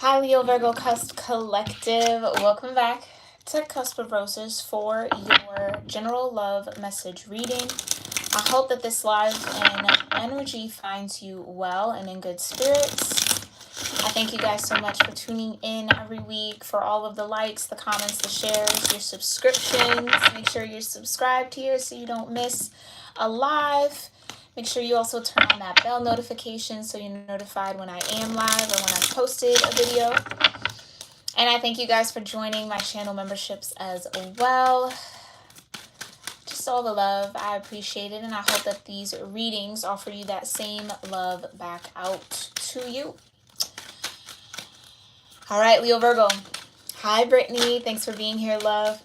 Hi, Leo-Virgo Cusp Collective. Welcome back to Cusp of Roses for your general love message reading. I hope that this live and energy finds you well and in good spirits. I thank you guys so much for tuning in every week, for all of the likes, the comments, the shares, your subscriptions. Make sure you're subscribed here so you don't miss a live. Make sure you also turn on that bell notification so you're notified when I am live or when I posted a video. And I thank you guys for joining my channel memberships as well. Just all the love. I appreciate it. And I hope that these readings offer you that same love back out to you. All right, Leo Virgo. Hi, Brittany. Thanks for being here, love.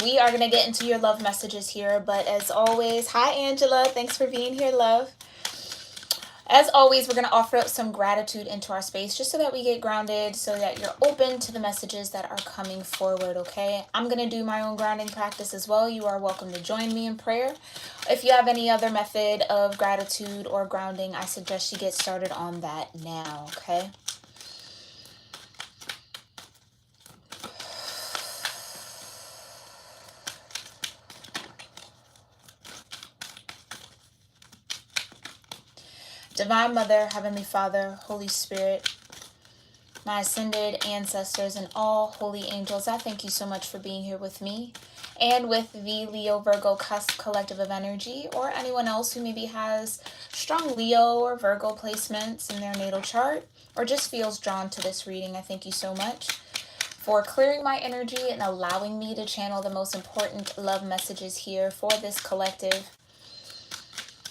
We are going to get into your love messages here, but as always, hi, Angela. Thanks for being here, love. As always, we're going to offer up some gratitude into our space just so that we get grounded, so that you're open to the messages that are coming forward, okay? I'm going to do my own grounding practice as well. You are welcome to join me in prayer. If you have any other method of gratitude or grounding, I suggest you get started on that now, okay? Divine Mother, Heavenly Father, Holy Spirit, my ascended ancestors, and all holy angels, I thank you so much for being here with me and with the Leo Virgo Cusp Collective of Energy, or anyone else who maybe has strong Leo or Virgo placements in their natal chart or just feels drawn to this reading. I thank you so much for clearing my energy and allowing me to channel the most important love messages here for this collective.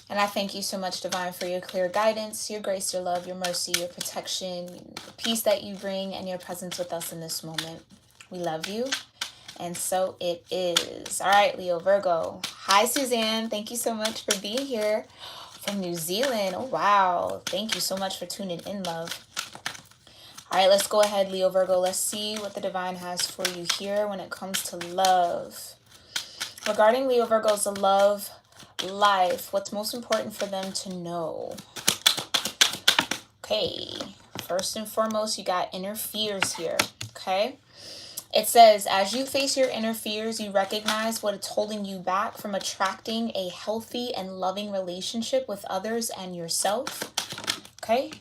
And I thank you so much, Divine, for your clear guidance, your grace, your love, your mercy, your protection, the peace that you bring, and your presence with us in this moment. We love you, and so it is. All right, Leo Virgo. Hi, Suzanne. Thank you so much for being here from New Zealand. Oh, wow. Thank you so much for tuning in, love. All right, let's go ahead, Leo Virgo. Let's see what the Divine has for you here when it comes to love. Regarding Leo Virgo's love life, what's most important for them to know? Okay, first and foremost, you got inner fears here, okay? It says, as you face your inner fears, you recognize what is holding you back from attracting a healthy and loving relationship with others and yourself, okay?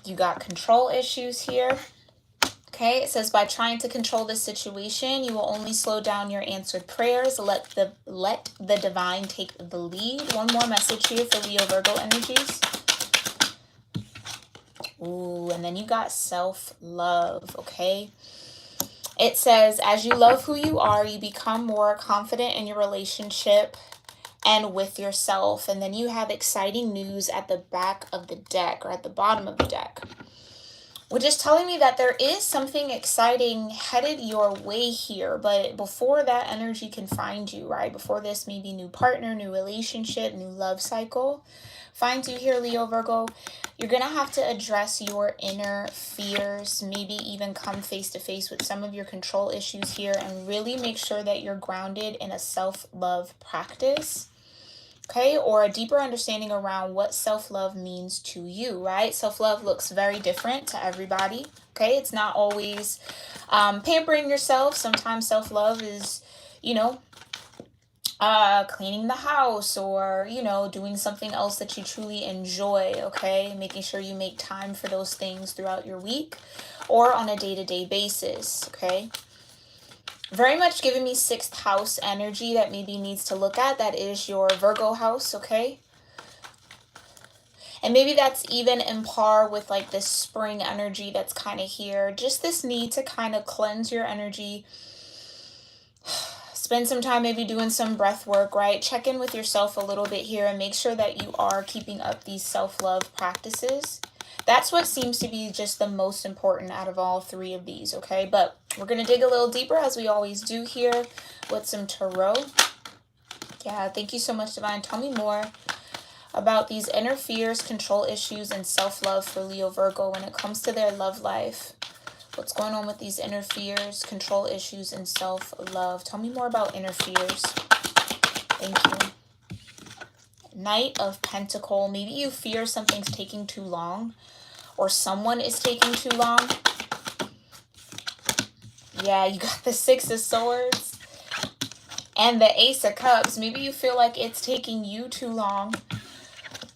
You got control issues here. Okay, it says, by trying to control this situation, you will only slow down your answered prayers. Let the divine take the lead. One more message here for Leo Virgo energies. Ooh, and then you got self-love, okay? It says, as you love who you are, you become more confident in your relationship and with yourself. And then you have exciting news at the back of the deck, or at the bottom of the deck, which is telling me that there is something exciting headed your way here. But before that energy can find you, right? Before this maybe new partner, new relationship, new love cycle finds you here, Leo Virgo, you're going to have to address your inner fears, maybe even come face to face with some of your control issues here, and really make sure that you're grounded in a self-love practice. Okay, or a deeper understanding around what self-love means to you, right? Self-love looks very different to everybody, okay? It's not always pampering yourself. Sometimes self-love is, cleaning the house, or, doing something else that you truly enjoy, okay? Making sure you make time for those things throughout your week or on a day-to-day basis, okay? Very much giving me 6th house energy that maybe needs to look at. That is your Virgo house, okay? And maybe that's even in par with like this spring energy that's kind of here. Just this need to kind of cleanse your energy. Spend some time maybe doing some breath work, right? Check in with yourself a little bit here and make sure that you are keeping up these self-love practices. That's what seems to be just the most important out of all 3 of these, okay? But we're going to dig a little deeper, as we always do here, with some tarot. Yeah, thank you so much, Divine. Tell me more about these inner fears, control issues, and self-love for Leo Virgo when it comes to their love life. What's going on with these inner fears, control issues, and self-love? Tell me more about inner fears. Thank you. Knight of Pentacle. Maybe you fear something's taking too long, or someone is taking too long. Yeah, you got the Six of Swords and the Ace of Cups. Maybe you feel like it's taking you too long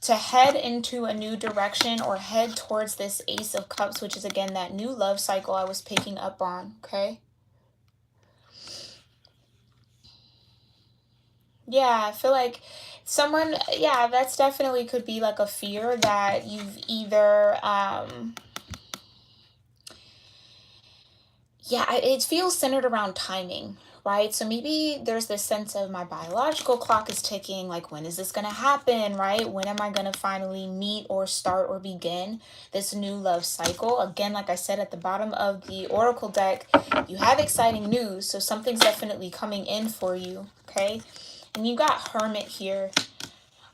to head into a new direction or head towards this Ace of Cups, which is, again, that new love cycle I was picking up on, okay? Yeah, I feel like someone, yeah, that's definitely could be like a fear that you've either, yeah, it feels centered around timing, right? So maybe there's this sense of my biological clock is ticking, like when is this going to happen, right? When am I going to finally meet or start or begin this new love cycle? Again, like I said at the bottom of the Oracle deck, you have exciting news, so something's definitely coming in for you, okay? And you got Hermit here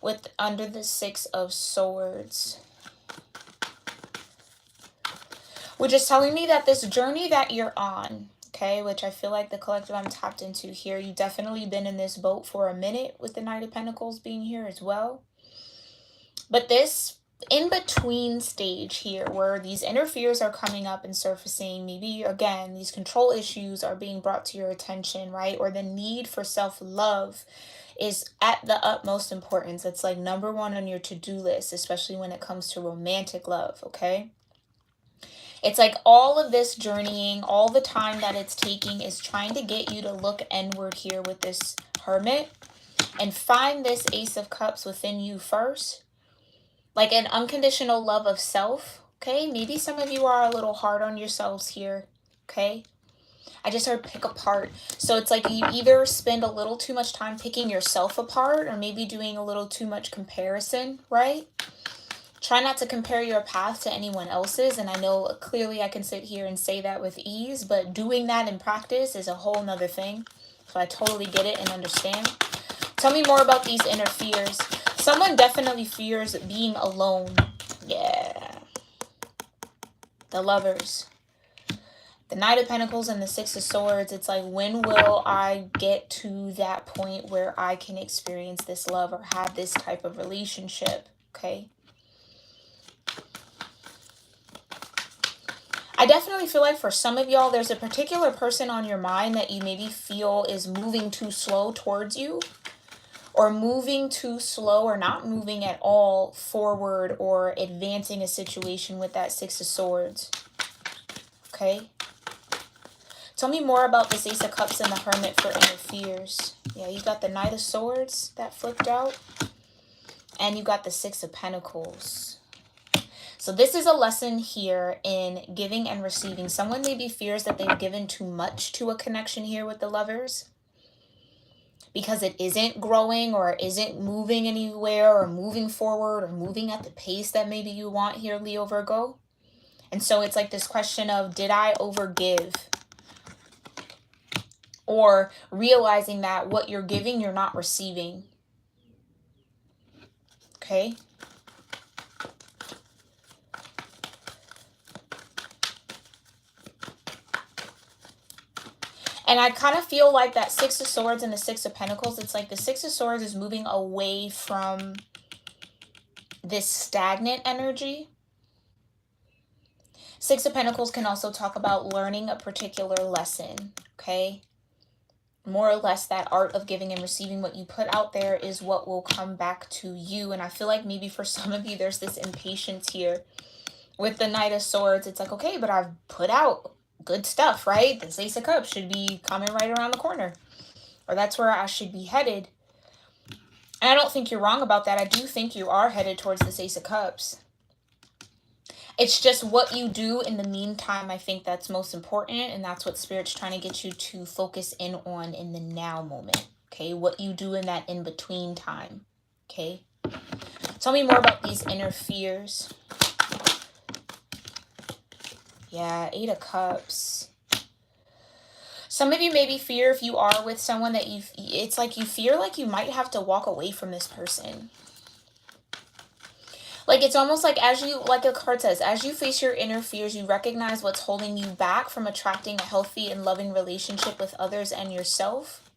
with under the Six of Swords, which is telling me that this journey that you're on, okay, which I feel like the collective I'm tapped into here, you've definitely been in this boat for a minute with the Knight of Pentacles being here as well. But this in-between stage here where these inner fears are coming up and surfacing, maybe, again, these control issues are being brought to your attention, right? Or the need for self-love is at the utmost importance. It's like number one on your to-do list, especially when it comes to romantic love, okay? It's like all of this journeying, all the time that it's taking is trying to get you to look inward here with this Hermit and find this Ace of Cups within you first. Like an unconditional love of self, okay? Maybe some of you are a little hard on yourselves here, okay? I just heard pick apart. So it's like you either spend a little too much time picking yourself apart or maybe doing a little too much comparison, right? Try not to compare your path to anyone else's. And I know clearly I can sit here and say that with ease, but doing that in practice is a whole nother thing. So I totally get it and understand. Tell me more about these inner fears. Someone definitely fears being alone. Yeah. The Lovers. The Knight of Pentacles and the Six of Swords. It's like, when will I get to that point where I can experience this love or have this type of relationship? Okay. I definitely feel like for some of y'all, there's a particular person on your mind that you maybe feel is moving too slow towards you, or moving too slow or not moving at all forward or advancing a situation with that Six of Swords. Okay. Tell me more about this Ace of Cups and the Hermit for inner fears. Yeah, you got the Knight of Swords that flipped out. And you got the Six of Pentacles. So this is a lesson here in giving and receiving. Someone maybe fears that they've given too much to a connection here with the Lovers, because it isn't growing or isn't moving anywhere or moving forward or moving at the pace that maybe you want here, Leo Virgo. And so it's like this question of, did I overgive? Or realizing that what you're giving, you're not receiving. Okay. And I kind of feel like that Six of Swords and the Six of Pentacles, it's like the Six of Swords is moving away from this stagnant energy. Six of Pentacles can also talk about learning a particular lesson, okay? More or less that art of giving and receiving. What you put out there is what will come back to you. And I feel like maybe for some of you, there's this impatience here. With the Knight of Swords, it's like, okay, but I've put out good stuff, right? This Ace of Cups should be coming right around the corner. Or that's where I should be headed. And I don't think you're wrong about that. I do think you are headed towards this Ace of Cups. It's just what you do in the meantime, I think that's most important. And that's what Spirit's trying to get you to focus in on in the now moment. Okay, what you do in that in-between time. Okay. Tell me more about these inner fears. Yeah, Eight of Cups. Some of you maybe fear, if you are with someone, that it's like you fear like you might have to walk away from this person. Like it's almost like like a card says, as you face your inner fears, you recognize what's holding you back from attracting a healthy and loving relationship with others and yourself.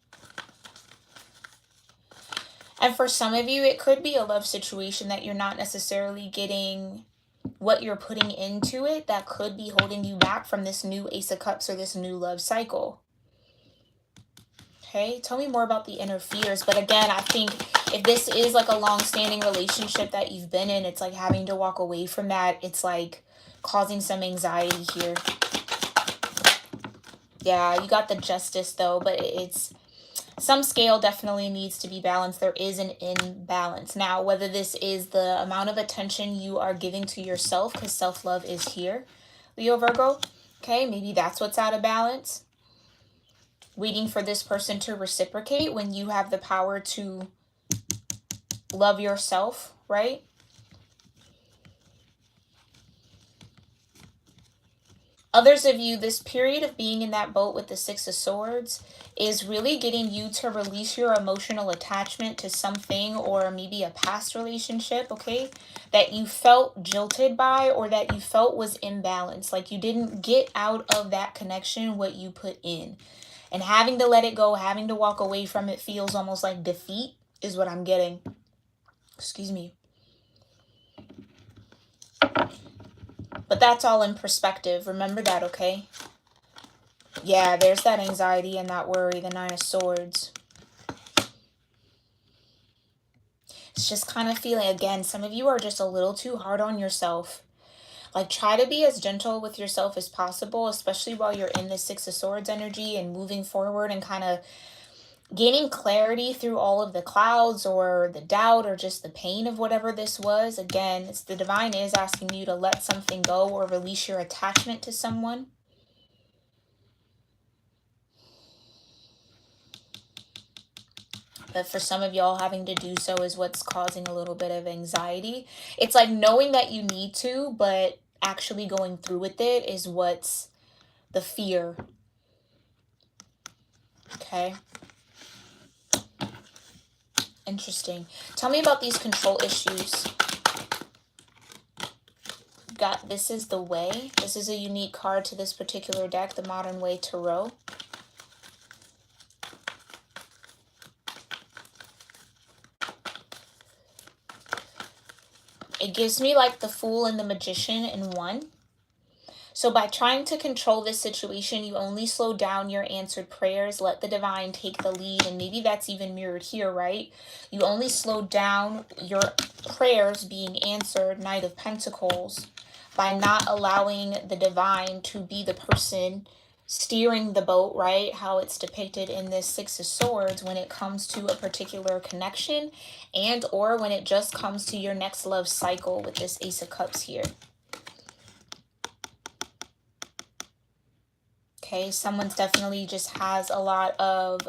And for some of you, it could be a love situation that you're not necessarily getting what you're putting into it that could be holding you back from this new Ace of Cups or this new love cycle. Okay, tell me more about the inner fears. But again, I think if this is like a long-standing relationship that you've been in, it's like having to walk away from that. It's like causing some anxiety here. Yeah, you got the Justice though, but it's some scale definitely needs to be balanced. There is an imbalance. Now, whether this is the amount of attention you are giving to yourself, because self-love is here, Leo Virgo, okay, maybe that's what's out of balance. Waiting for this person to reciprocate when you have the power to love yourself, right? Others of you, this period of being in that boat with the Six of Swords is really getting you to release your emotional attachment to something or maybe a past relationship, okay, that you felt jilted by or that you felt was imbalanced. Like you didn't get out of that connection what you put in. And having to let it go, having to walk away from it feels almost like defeat is what I'm getting. Excuse me. But that's all in perspective. Remember that, okay? Yeah, there's that anxiety and that worry, the Nine of Swords. It's just kind of feeling, again, some of you are just a little too hard on yourself. Like, try to be as gentle with yourself as possible, especially while you're in the Six of Swords energy and moving forward and kind of gaining clarity through all of the clouds or the doubt or just the pain of whatever this was. Again, it's the divine is asking you to let something go or release your attachment to someone. But for some of y'all, having to do so is what's causing a little bit of anxiety. It's like knowing that you need to, but actually going through with it is what's the fear. Okay. Interesting. Tell me about these control issues. Got This is the Way. This is a unique card to this particular deck, the Modern Way Tarot. It gives me like the Fool and the Magician in one. So by trying to control this situation, you only slow down your answered prayers, let the divine take the lead, and maybe that's even mirrored here, right? You only slow down your prayers being answered, Knight of Pentacles, by not allowing the divine to be the person steering the boat, right? How it's depicted in this Six of Swords when it comes to a particular connection and or when it just comes to your next love cycle with this Ace of Cups here. Okay, someone's definitely just has a lot of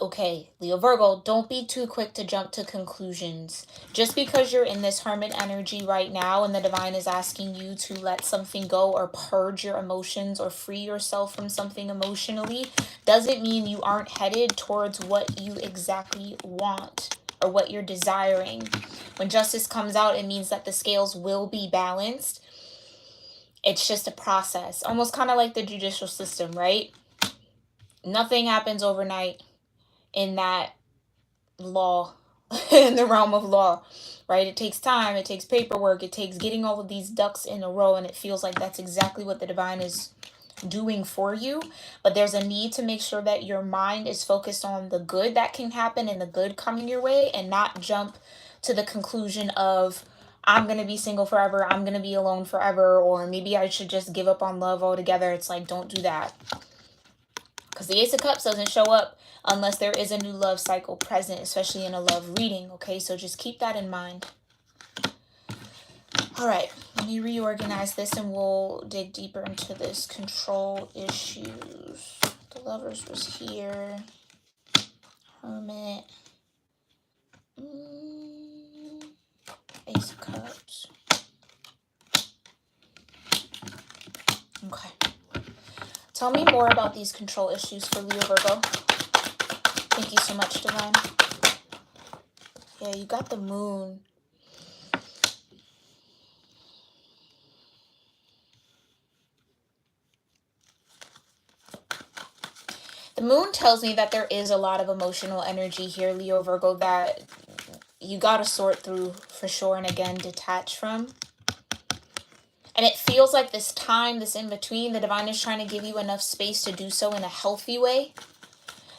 okay, Leo Virgo, don't be too quick to jump to conclusions. Just because you're in this hermit energy right now and the divine is asking you to let something go or purge your emotions or free yourself from something emotionally doesn't mean you aren't headed towards what you exactly want or what you're desiring. When justice comes out, it means that the scales will be balanced. It's just a process, almost kind of like the judicial system, right? Nothing happens overnight in that law, in the realm of law, right? It takes time, it takes paperwork, it takes getting all of these ducks in a row, and it feels like that's exactly what the divine is doing for you. But there's a need to make sure that your mind is focused on the good that can happen and the good coming your way, and not jump to the conclusion of, I'm going to be single forever, I'm going to be alone forever, or maybe I should just give up on love altogether. It's like, don't do that. Because the Ace of Cups doesn't show up unless there is a new love cycle present, especially in a love reading, okay? So just keep that in mind. All right, let me reorganize this and we'll dig deeper into this control issues. The Lovers was here. Hermit. Ace of Cups. Okay. Tell me more about these control issues for Leo Virgo. Thank you so much, Divine. Yeah, you got the Moon. The Moon tells me that there is a lot of emotional energy here, Leo Virgo, that you got to sort through for sure, and again, detach from. And it feels like this time, this in between, the divine is trying to give you enough space to do so in a healthy way.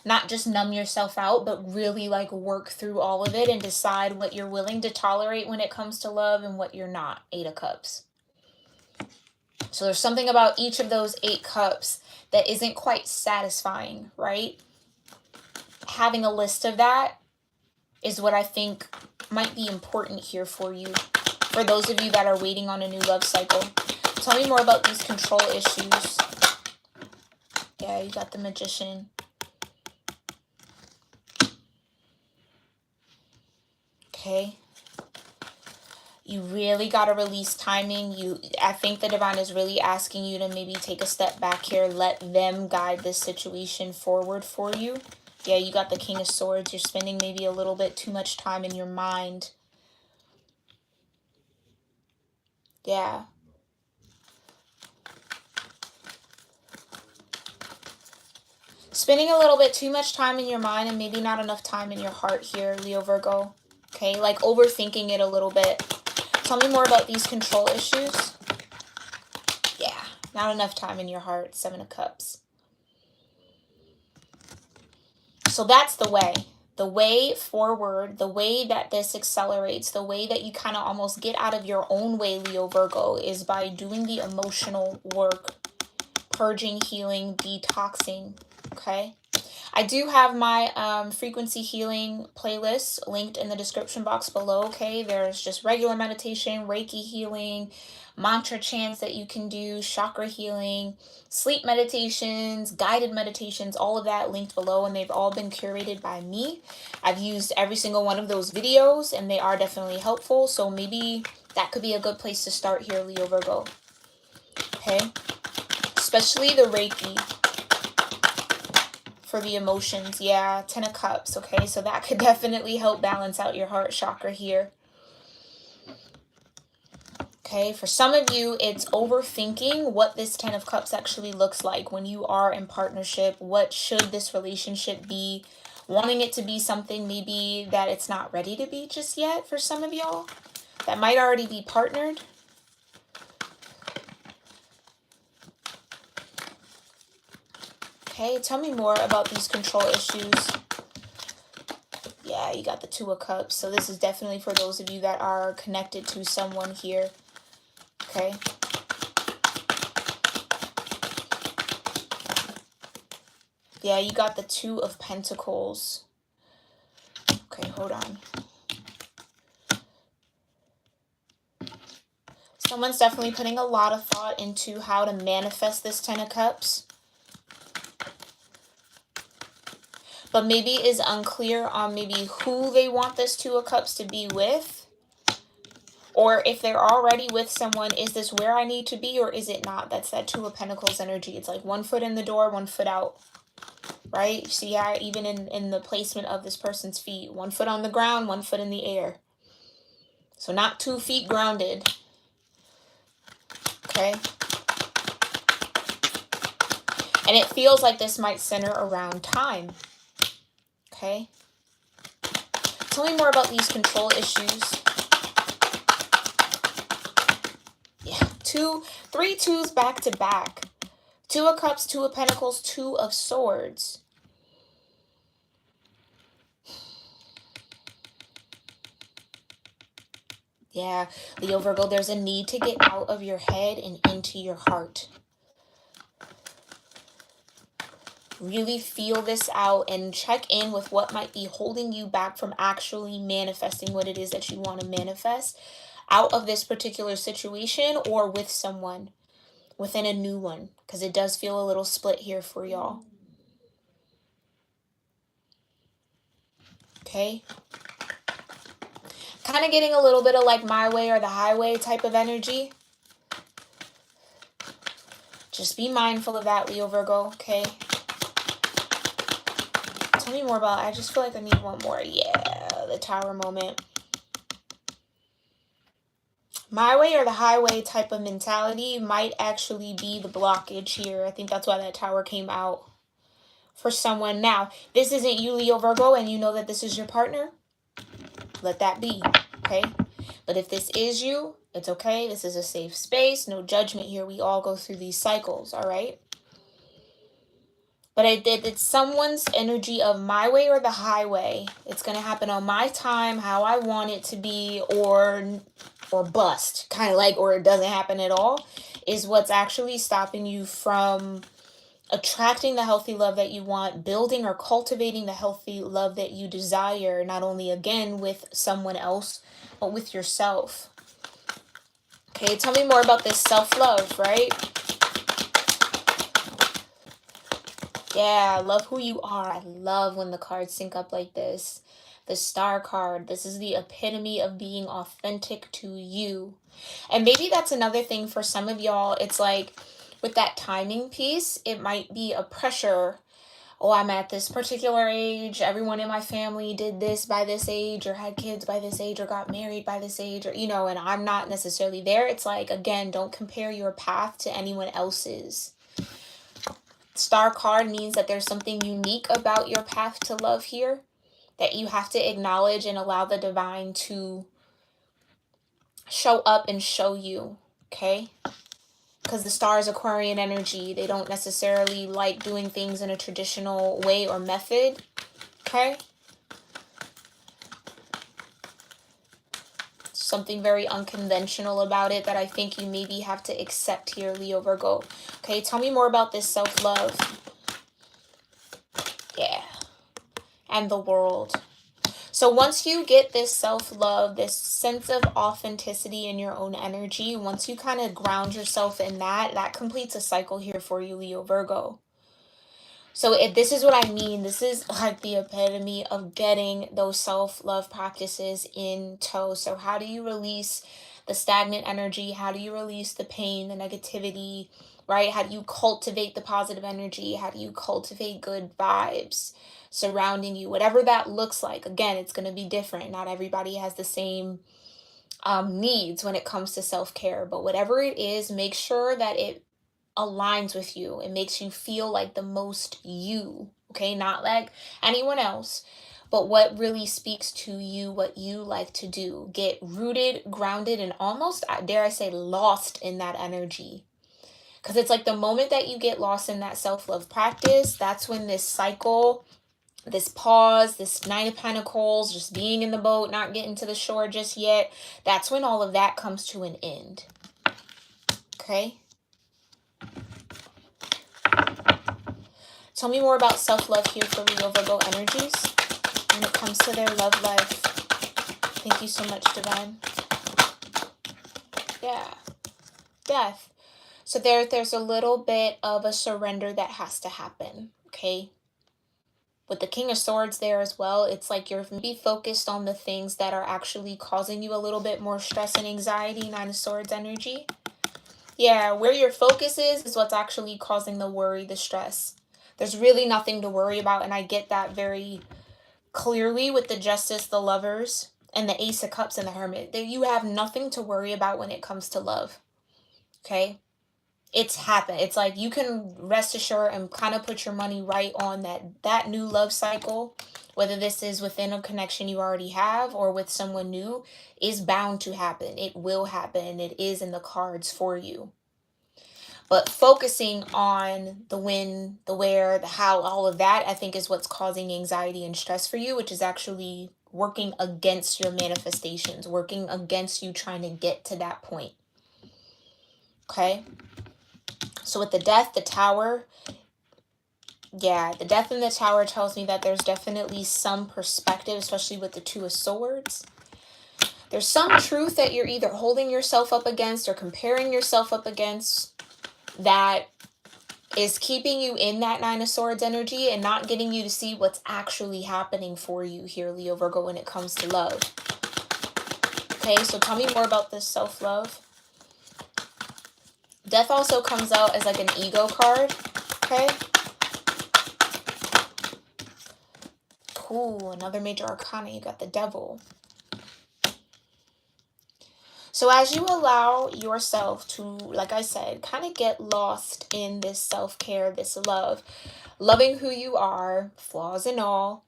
Not just numb yourself out, but really like work through all of it and decide what you're willing to tolerate when it comes to love and what you're not. 8 of Cups. So there's something about each of those 8 cups that isn't quite satisfying, right? Having a list of that is what I think might be important here for you. For those of you that are waiting on a new love cycle. Tell me more about these control issues. Yeah, you got the Magician. Okay. You really got to release timing. I think the divine is really asking you to maybe take a step back here. Let them guide this situation forward for you. Yeah, you got the King of Swords. You're spending maybe a little bit too much time in your mind. Yeah. Spending a little bit too much time in your mind and maybe not enough time in your heart here, Leo Virgo. Okay, like overthinking it a little bit. Tell me more about these control issues. Yeah, not enough time in your heart, 7 of Cups. So that's the way. The way forward, the way that this accelerates, the way that you kind of almost get out of your own way, Leo Virgo, is by doing the emotional work, purging, healing, detoxing, okay? I do have my frequency healing playlist linked in the description box below, okay? There's just regular meditation, Reiki healing, mantra chants that you can do, chakra healing, sleep meditations, guided meditations, all of that linked below, and they've all been curated by me. I've used every single one of those videos, and they are definitely helpful, so maybe that could be a good place to start here, Leo Virgo, okay? Especially the Reiki. For the emotions, yeah, 10 of Cups, okay? So that could definitely help balance out your heart chakra here. Okay, for some of you, it's overthinking what this 10 of Cups actually looks like when you are in partnership. What should this relationship be? Wanting it to be something maybe that it's not ready to be just yet for some of y'all that might already be partnered. Okay, tell me more about these control issues. Yeah, you got the 2 of Cups. So this is definitely for those of you that are connected to someone here. Okay. Yeah, you got the 2 of Pentacles. Okay, hold on. Someone's definitely putting a lot of thought into how to manifest this 10 of Cups. But maybe is unclear on maybe who they want this 2 of Cups to be with. Or if they're already with someone, is this where I need to be or is it not? That's that 2 of Pentacles energy. It's like 1 foot in the door, 1 foot out. Right? See how even in the placement of this person's feet. 1 foot on the ground, 1 foot in the air. So not 2 feet grounded. Okay? And it feels like this might center around time. Okay? Tell me more about these control issues. Yeah, 3 2s back to back. 2 of Cups, 2 of Pentacles, 2 of Swords. Yeah, Leo Virgo, there's a need to get out of your head and into your heart. Really feel this out and check in with what might be holding you back from actually manifesting what it is that you want to manifest out of this particular situation or with someone within a new one, because it does feel a little split here for y'all. Okay. Kind of getting a little bit of like my way or the highway type of energy. Just be mindful of that, Leo Virgo, okay? Tell me more about, I just feel like I need one more. Yeah, the Tower moment. My way or the highway type of mentality might actually be the blockage here. I think that's why that Tower came out for someone. Now, this isn't you, Leo Virgo, and you know that this is your partner. Let that be, okay? But if this is you, it's okay. This is a safe space. No judgment here. We all go through these cycles, all right? But it's someone's energy of my way or the highway. It's going to happen on my time, how I want it to be, or bust. Kind of like, or it doesn't happen at all, is what's actually stopping you from attracting the healthy love that you want, building or cultivating the healthy love that you desire, not only again with someone else, but with yourself. Okay, tell me more about this self-love, right? Yeah, love who you are. I love when the cards sync up like this. The Star card. This is the epitome of being authentic to you. And maybe that's another thing for some of y'all. It's like with that timing piece, it might be a pressure. Oh, I'm at this particular age. Everyone in my family did this by this age, or had kids by this age, or got married by this age, or, and I'm not necessarily there. It's like, again, don't compare your path to anyone else's. Star card means that there's something unique about your path to love here that you have to acknowledge and allow the divine to show up and show you, okay? Because the star is Aquarian energy. They don't necessarily like doing things in a traditional way or method, okay? Something very unconventional about it that I think you maybe have to accept here, Leo Virgo. Okay, tell me more about this self-love. Yeah. And the world. So once you get this self-love, this sense of authenticity in your own energy, once you kind of ground yourself in that completes a cycle here for you, Leo Virgo. So if this is what I mean, this is like the epitome of getting those self-love practices in tow. So how do you release the stagnant energy? How do you release the pain, the negativity, right? How do you cultivate the positive energy? How do you cultivate good vibes surrounding you? Whatever that looks like. Again, it's going to be different. Not everybody has the same needs when it comes to self-care. But whatever it is, make sure that it aligns with you. It makes you feel like the most you, okay? Not like anyone else, but what really speaks to you, what you like to do. Get rooted, grounded, and almost, dare I say, lost in that energy. Because it's like the moment that you get lost in that self-love practice, that's when this cycle, this pause, this Nine of Pentacles, just being in the boat, not getting to the shore just yet, that's when all of that comes to an end. Okay? Tell me more about self-love here for Leo Virgo energies when it comes to their love life. Thank you so much, Divine. Yeah. Death. So there's a little bit of a surrender that has to happen, okay? With the King of Swords there as well, it's like you're maybe focused on the things that are actually causing you a little bit more stress and anxiety, Nine of Swords energy. Yeah, where your focus is what's actually causing the worry, the stress. There's really nothing to worry about, and I get that very clearly with the Justice, the Lovers, and the Ace of Cups and the Hermit. You have nothing to worry about when it comes to love, okay? It's happened. It's like you can rest assured and kind of put your money right on that new love cycle, whether this is within a connection you already have or with someone new, is bound to happen. It will happen. It is in the cards for you. But focusing on the when, the where, the how, all of that, I think is what's causing anxiety and stress for you, which is actually working against your manifestations, working against you trying to get to that point. Okay? So with the Death, the Tower, yeah, the Death in the Tower tells me that there's definitely some perspective, especially with the Two of Swords. There's some truth that you're either holding yourself up against or comparing yourself up against that is keeping you in that Nine of Swords energy and not getting you to see what's actually happening for you here, Leo Virgo, when it comes to love. Okay, so tell me more about this self-love. Death also comes out as like an ego card, okay? Cool, another major arcana, you got the Devil. So as you allow yourself to, like I said, kind of get lost in this self-care, this love, loving who you are, flaws and all,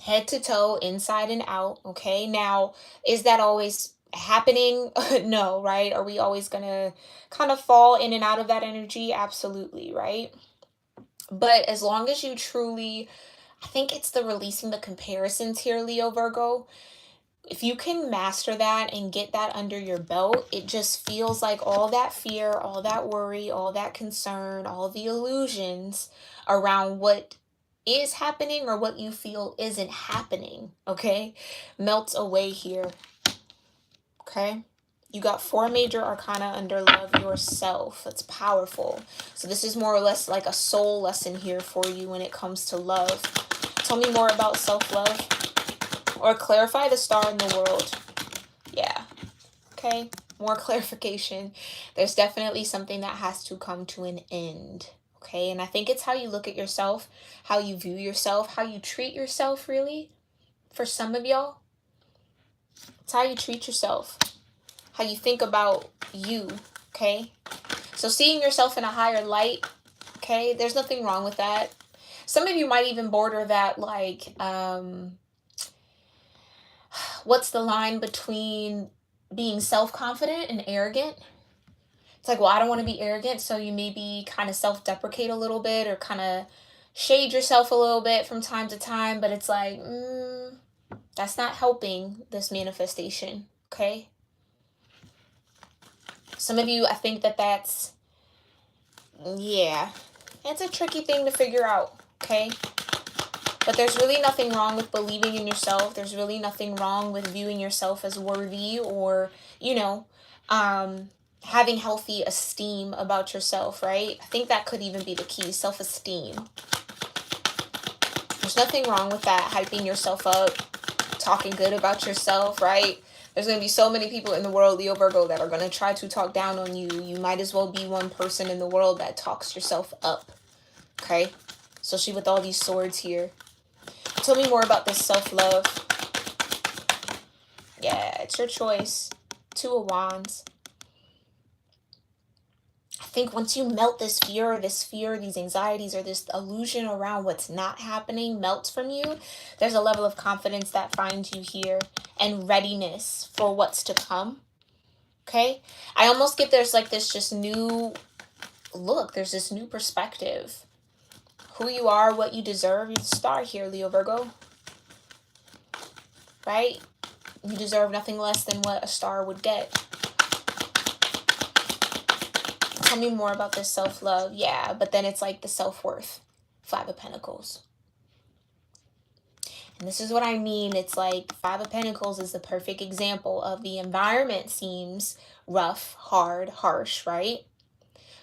head to toe, inside and out. Okay. Now, is that always happening? No, right? Are we always going to kind of fall in and out of that energy? Absolutely, right? But as long as you truly, I think it's the releasing the comparisons here, Leo Virgo. If you can master that and get that under your belt, it just feels like all that fear, all that worry, all that concern, all the illusions around what is happening or what you feel isn't happening, okay, melts away here, okay? You got 4 major arcana under love yourself. That's powerful. So this is more or less like a soul lesson here for you when it comes to love. Tell me more about self-love. Or clarify the star in the world. Yeah. Okay. More clarification. There's definitely something that has to come to an end. Okay. And I think it's how you look at yourself, how you view yourself, how you treat yourself, really. For some of y'all, it's how you treat yourself, how you think about you. Okay. So seeing yourself in a higher light. Okay. There's nothing wrong with that. Some of you might even border that like, what's the line between being self-confident and arrogant? It's like, well, I don't want to be arrogant, so you maybe kind of self-deprecate a little bit or kind of shade yourself a little bit from time to time, but it's like, that's not helping this manifestation, okay? Some of you, I think that's, yeah, it's a tricky thing to figure out, okay? But there's really nothing wrong with believing in yourself. There's really nothing wrong with viewing yourself as worthy or, having healthy esteem about yourself, right? I think that could even be the key, self-esteem. There's nothing wrong with that, hyping yourself up, talking good about yourself, right? There's going to be so many people in the world, Leo Virgo, that are going to try to talk down on you. You might as well be one person in the world that talks yourself up, okay? Especially with all these swords here. Tell me more about this self-love. Yeah, it's your choice. 2 of Wands. I think once you melt this fear, these anxieties, or this illusion around what's not happening melts from you, there's a level of confidence that finds you here and readiness for what's to come. Okay? I almost get there's like this just new look. There's this new perspective. Who you are, what you deserve. You're the star here, Leo Virgo. Right? You deserve nothing less than what a star would get. Tell me more about this self-love. Yeah, but then it's like the self-worth. 5 of Pentacles. And this is what I mean. It's like 5 of Pentacles is the perfect example of the environment seems rough, hard, harsh, right?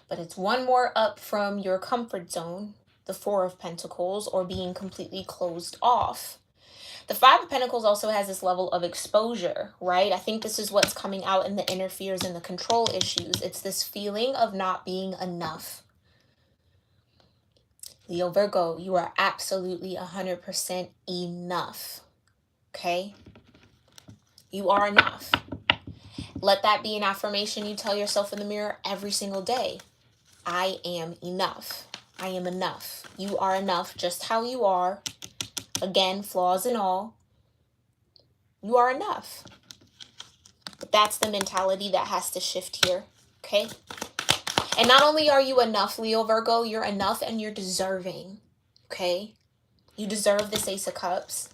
But it's one more up from your comfort zone, the 4 of Pentacles, or being completely closed off. The 5 of Pentacles also has this level of exposure, right? I think this is what's coming out in the inner fears and the control issues. It's this feeling of not being enough. Leo Virgo, you are absolutely 100% enough, okay? You are enough. Let that be an affirmation you tell yourself in the mirror every single day. I am enough. I am enough. You are enough just how you are. Again, flaws and all. You are enough. But that's the mentality that has to shift here, okay? And not only are you enough, Leo Virgo, you're enough and you're deserving, okay? You deserve this Ace of Cups,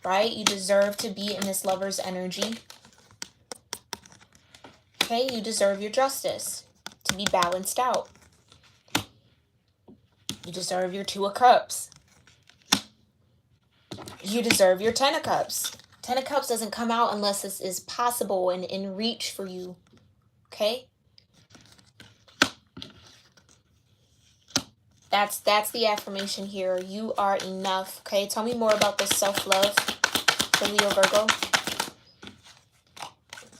right? You deserve to be in this lover's energy. Okay, you deserve your justice to be balanced out. You deserve your 2 of Cups. You deserve your 10 of Cups. 10 of Cups doesn't come out unless this is possible and in reach for you, okay? That's the affirmation here. You are enough, okay? Tell me more about this self-love for Leo Virgo.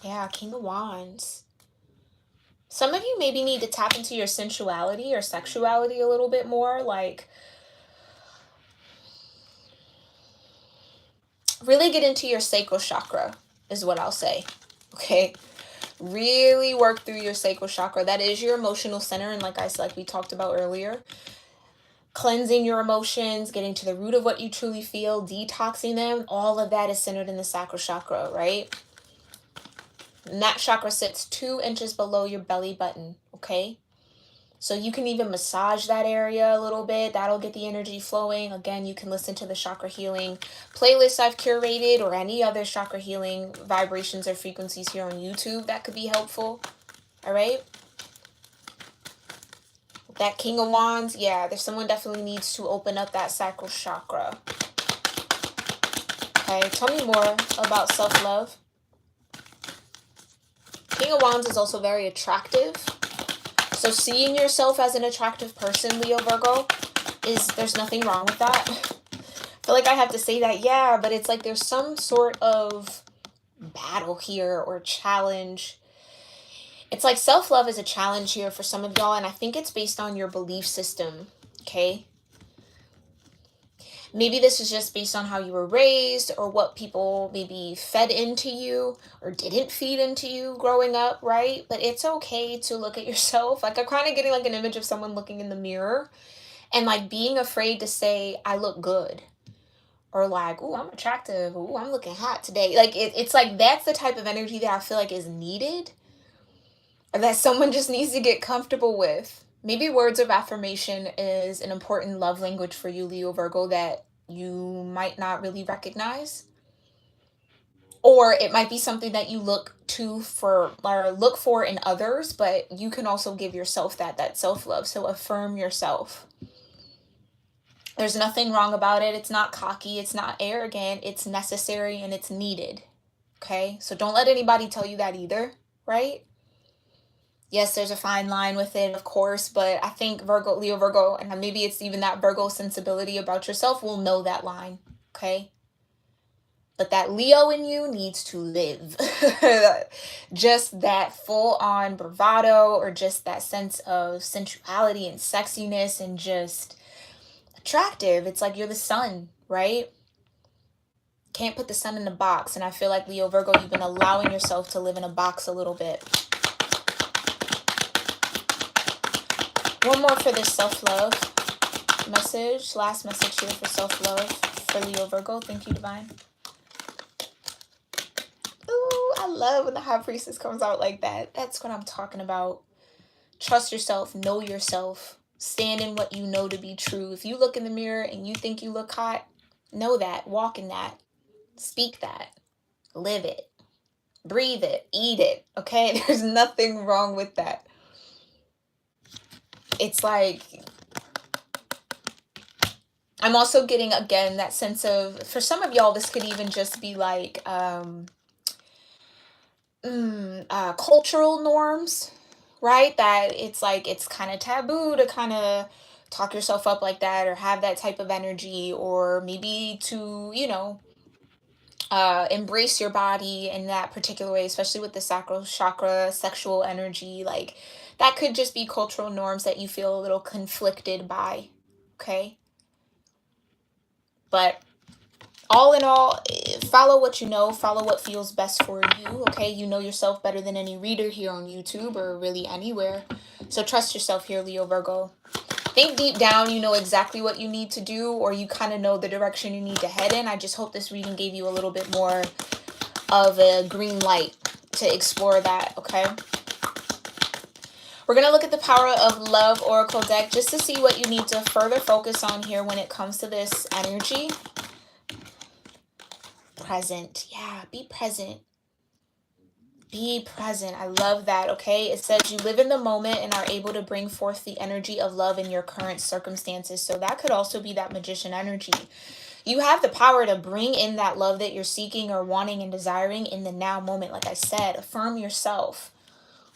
Yeah, King of Wands. Some of you maybe need to tap into your sensuality or sexuality a little bit more. Like, really get into your sacral chakra is what I'll say, okay? Really work through your sacral chakra. That is your emotional center. And like we talked about earlier, cleansing your emotions, getting to the root of what you truly feel, detoxing them, all of that is centered in the sacral chakra, right? And that chakra sits 2 inches below your belly button, okay? So you can even massage that area a little bit. That'll get the energy flowing. Again, you can listen to the chakra healing playlist I've curated, or any other chakra healing vibrations or frequencies here on YouTube that could be helpful. All right. That King of Wands, yeah, there's someone definitely needs to open up that sacral chakra. Okay, tell me more about self-love. King of Wands is also very attractive. So seeing yourself as an attractive person, Leo Virgo, there's nothing wrong with that. I feel like I have to say that, yeah, but it's like there's some sort of battle here or challenge. It's like self-love is a challenge here for some of y'all, and I think it's based on your belief system, okay? Maybe this is just based on how you were raised, or what people maybe fed into you or didn't feed into you growing up, right? But it's okay to look at yourself. Like, I'm kind of getting like an image of someone looking in the mirror and like being afraid to say, I look good. Or like, oh, I'm attractive. Oh, I'm looking hot today. Like, it's like that's the type of energy that I feel like is needed, or that someone just needs to get comfortable with. Maybe words of affirmation is an important love language for you, Leo Virgo, that you might not really recognize. Or it might be something that you look for in others, but you can also give yourself that self-love. So affirm yourself. There's nothing wrong about it. It's not cocky, it's not arrogant, it's necessary and it's needed. Okay? So don't let anybody tell you that either, right? Yes, there's a fine line with it, of course, but I think Leo Virgo, and maybe it's even that Virgo sensibility about yourself, will know that line, okay? But that Leo in you needs to live. Just that full-on bravado, or just that sense of sensuality and sexiness and just attractive. It's like you're the sun, right? Can't put the sun in a box, and I feel like, Leo Virgo, you've been allowing yourself to live in a box a little bit. One more for this self-love message. Last message here for self-love for Leo Virgo. Thank you, Divine. Ooh, I love when the High Priestess comes out like that. That's what I'm talking about. Trust yourself. Know yourself. Stand in what you know to be true. If you look in the mirror and you think you look hot, know that. Walk in that. Speak that. Live it. Breathe it. Eat it. Okay? There's nothing wrong with that. It's like, I'm also getting, again, that sense of, for some of y'all, this could even just be like cultural norms, right? That it's like, it's kind of taboo to kind of talk yourself up like that, or have that type of energy, or maybe to, embrace your body in that particular way, especially with the sacral chakra, sexual energy. Like, that could just be cultural norms that you feel a little conflicted by, okay? But all in all, follow what you know, follow what feels best for you, okay? You know yourself better than any reader here on YouTube, or really anywhere. So trust yourself here, Leo Virgo. Think deep down you know exactly what you need to do, or you kind of know the direction you need to head in. I just hope this reading gave you a little bit more of a green light to explore that, okay? We're going to look at the Power of Love Oracle deck just to see what you need to further focus on here when it comes to this energy. Present. Yeah, be present. Be present. I love that, okay? It says you live in the moment and are able to bring forth the energy of love in your current circumstances. So that could also be that magician energy. You have the power to bring in that love that you're seeking or wanting and desiring in the now moment. Like I said, affirm yourself,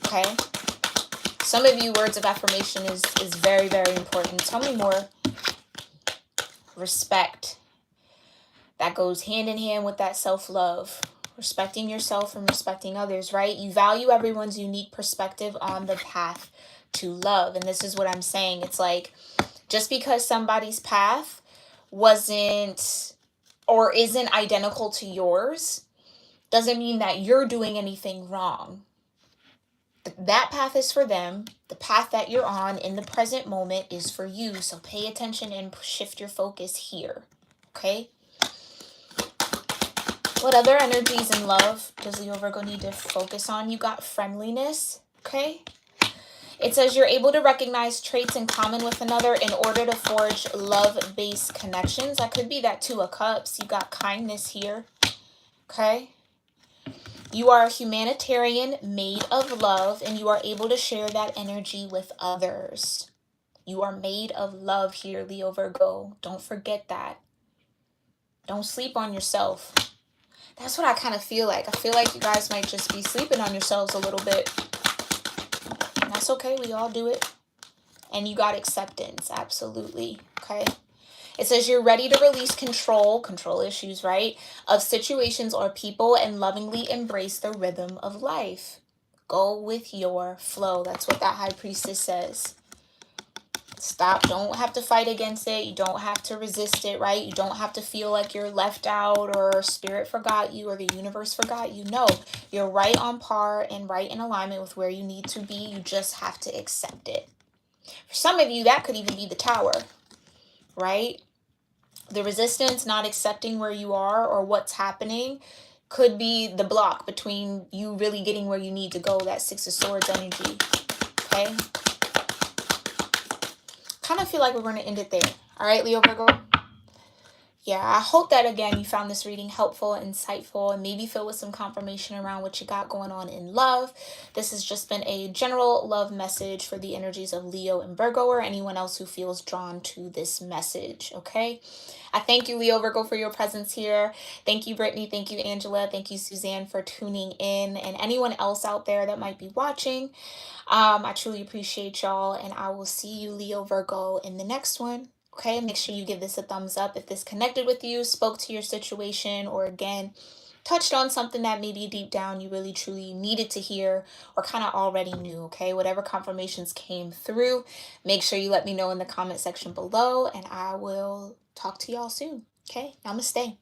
okay? Some of you, words of affirmation is very, very important. Tell me more. Respect. That goes hand in hand with that self-love. Respecting yourself and respecting others, right? You value everyone's unique perspective on the path to love. And this is what I'm saying. It's like, just because somebody's path wasn't or isn't identical to yours doesn't mean that you're doing anything wrong. That path is for them. The path that you're on in the present moment is for you. So pay attention and shift your focus here. Okay? What other energies in love does Leo Virgo need to focus on? You got friendliness. Okay? It says you're able to recognize traits in common with another in order to forge love-based connections. That could be that Two of Cups. You got kindness here. Okay? You are a humanitarian made of love, and you are able to share that energy with others. You are made of love here, Leo Virgo. Don't forget that. Don't sleep on yourself. That's what I kind of feel like. I feel like you guys might just be sleeping on yourselves a little bit. And that's okay. We all do it. And you got acceptance. Absolutely. Okay. It says you're ready to release control issues, right, of situations or people and lovingly embrace the rhythm of life. Go with your flow. That's what that High Priestess says. Stop. Don't have to fight against it. You don't have to resist it, right? You don't have to feel like you're left out or spirit forgot you or the universe forgot you. No, you're right on par and right in alignment with where you need to be. You just have to accept it. For some of you, that could even be the Tower, right? The resistance, not accepting where you are or what's happening, could be the block between you really getting where you need to go, that Six of Swords energy. Okay? Kind of feel like we're going to end it there. All right, Leo Virgo? Yeah, I hope that, again, you found this reading helpful, insightful, and maybe filled with some confirmation around what you got going on in love. This has just been a general love message for the energies of Leo and Virgo, or anyone else who feels drawn to this message, okay? I thank you, Leo Virgo, for your presence here. Thank you, Brittany. Thank you, Angela. Thank you, Suzanne, for tuning in. And anyone else out there that might be watching, I truly appreciate y'all. And I will see you, Leo Virgo, in the next one. Okay, make sure you give this a thumbs up if this connected with you, spoke to your situation, or again, touched on something that maybe deep down you really truly needed to hear or kind of already knew. Okay, whatever confirmations came through, make sure you let me know in the comment section below, and I will talk to y'all soon. Okay, namaste.